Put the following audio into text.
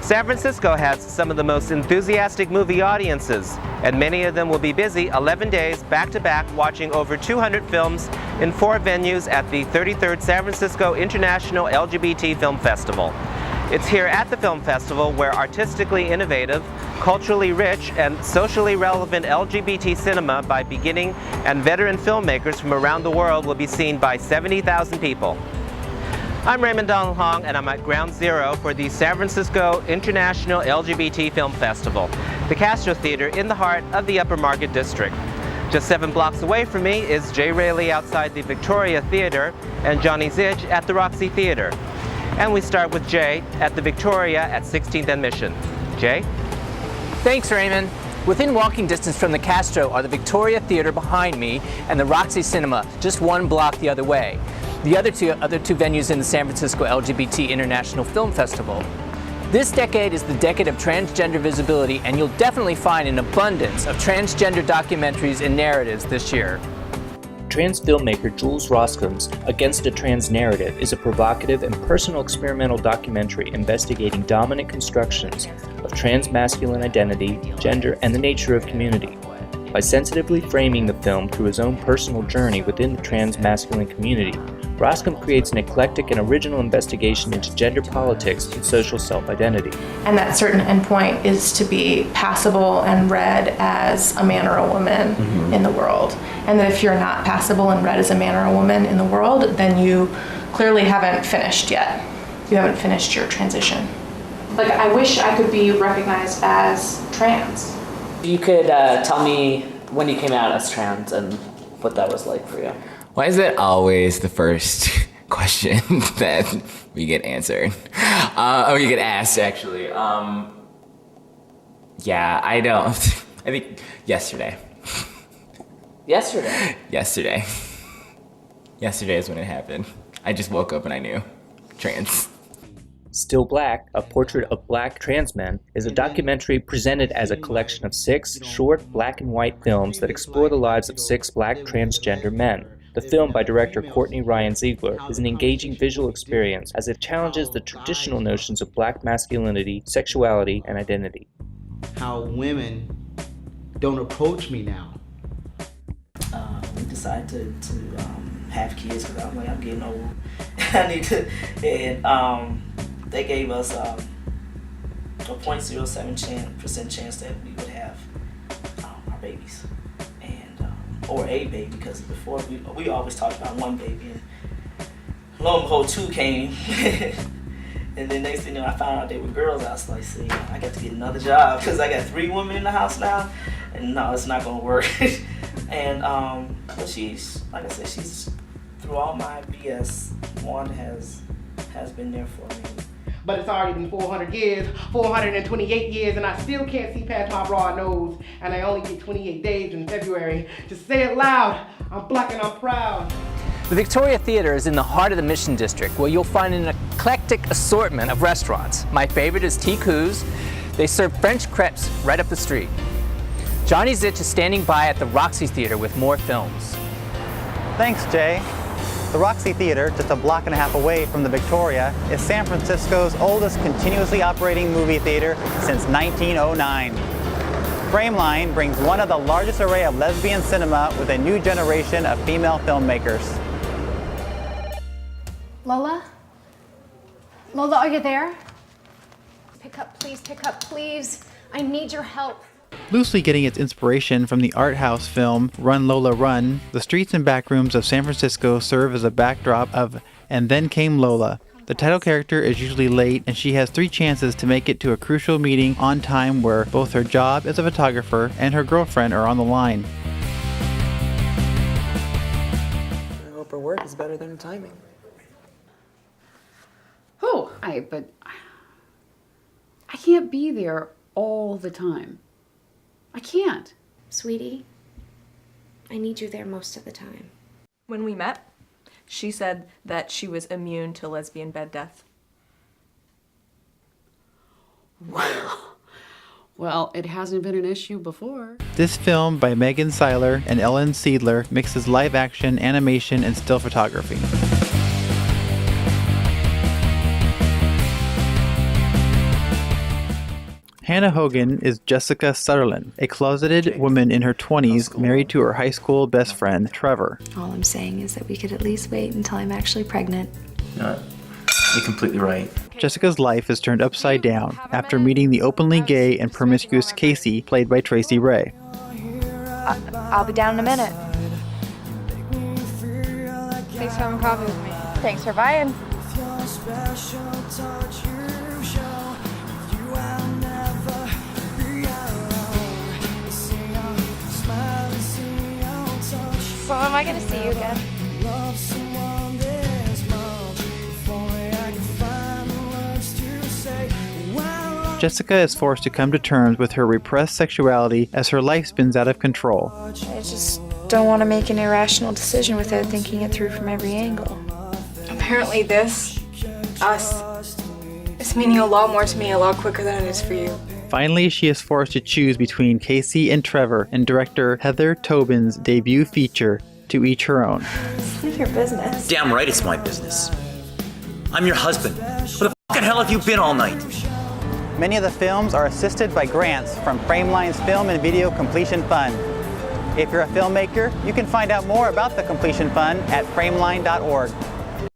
San Francisco has some of the most enthusiastic movie audiences, and many of them will be busy 11 days back-to-back watching over 200 films in 4 venues at the 33rd San Francisco International LGBT Film Festival. It's here at the film festival where artistically innovative, culturally rich, and socially relevant LGBT cinema by beginning and veteran filmmakers from around the world will be seen by 70,000 people. I'm Raymond and I'm at Ground Zero for the San Francisco International LGBT Film Festival, the Castro Theater in the heart of the Upper Market District. Just 7 blocks away from me is Jay Raley outside the Victoria Theater and Johnny Zych at the Roxy Theater. And we start with Jay at the Victoria at 16th and Mission. Jay? Thanks, Raymond. Within walking distance from the Castro are the Victoria Theater behind me and the Roxy Cinema just 1 block the other way. The other two venues in the San Francisco LGBT International Film Festival. This decade is the decade of transgender visibility, and you'll definitely find an abundance of transgender documentaries and narratives this year. Trans filmmaker Jules Roscom's Against a Trans Narrative is a provocative and personal experimental documentary investigating dominant constructions of trans masculine identity, gender, and the nature of community. By sensitively framing the film through his own personal journey within the trans masculine community, Roscom creates an eclectic and original investigation into gender politics and social self-identity. And that certain endpoint is to be passable and read as a man or a woman in the world. And that if you're not passable and read as a man or a woman in the world, then you clearly haven't finished yet. You haven't finished your transition. Like, I wish I could be recognized as trans. You could tell me when you came out as trans and what that was like for you. Why is that always the first question that we get answered? Or you get asked, actually. Yeah, I don't. I think yesterday. Yesterday? Yesterday. Yesterday is when it happened. I just woke up and I knew. Trans. Still Black, a portrait of black trans men, is a documentary presented as a collection of 6 short black and white films that explore the lives of 6 black transgender men. The film, by director Courtney Ryan Ziegler, is an engaging visual experience as it challenges the traditional notions of black masculinity, sexuality, and identity. How women don't approach me now. We decided to have kids because I was like, I'm getting old. I need to, and they gave us a 0.07% chance that we would have our babies. Or a baby, because before we always talked about 1 baby, and lo and behold 2 came. And then next thing you know, I found out they were girls. I was like, see, I got to get another job because I got 3 women in the house now, and no, it's not gonna work. And but she's, like I said, she's through all my BS. One has been there for me. But it's already been 400 years, 428 years, and I still can't see past my broad nose, and I only get 28 days in February. Just say it loud, I'm black and I'm proud. The Victoria Theater is in the heart of the Mission District, where you'll find an eclectic assortment of restaurants. My favorite is Tiku's. They serve French crepes right up the street. Johnny Zych is standing by at the Roxy Theater with more films. Thanks, Jay. The Roxy Theater, just a block and a half away from the Victoria, is San Francisco's oldest continuously operating movie theater since 1909. Frameline brings one of the largest array of lesbian cinema with a new generation of female filmmakers. Lola? Lola, are you there? Pick up, please. I need your help. Loosely getting its inspiration from the art house film Run Lola Run, the streets and backrooms of San Francisco serve as a backdrop of And Then Came Lola. The title character is usually late, and she has 3 chances to make it to a crucial meeting on time where both her job as a photographer and her girlfriend are on the line. I hope her work is better than her timing. But I can't be there all the time. I can't. Sweetie, I need you there most of the time. When we met, she said that she was immune to lesbian bed death. Wow. Well, it hasn't been an issue before. This film by Megan Seiler and Ellen Seidler mixes live action, animation, and still photography. Hannah Hogan is Jessica Sutherland, a closeted woman in her 20s married to her high school best friend, Trevor. All I'm saying is that we could at least wait until I'm actually pregnant. You're completely right. Jessica's life is turned upside down after meeting the openly gay and promiscuous Casey, played by Tracy Ray. I'll be down in a minute. Thanks for having coffee with me. Thanks for buying. So am I gonna see you again? Jessica is forced to come to terms with her repressed sexuality as her life spins out of control. I just don't want to make an irrational decision without thinking it through from every angle. Apparently this, us, is meaning a lot more to me a lot quicker than it is for you. Finally, she is forced to choose between Casey and Trevor in director Heather Tobin's debut feature, To Each Her Own. It's none of your business. Damn right it's my business. I'm your husband. Where the fucking hell have you been all night? Many of the films are assisted by grants from Frameline's Film and Video Completion Fund. If you're a filmmaker, you can find out more about the Completion Fund at frameline.org.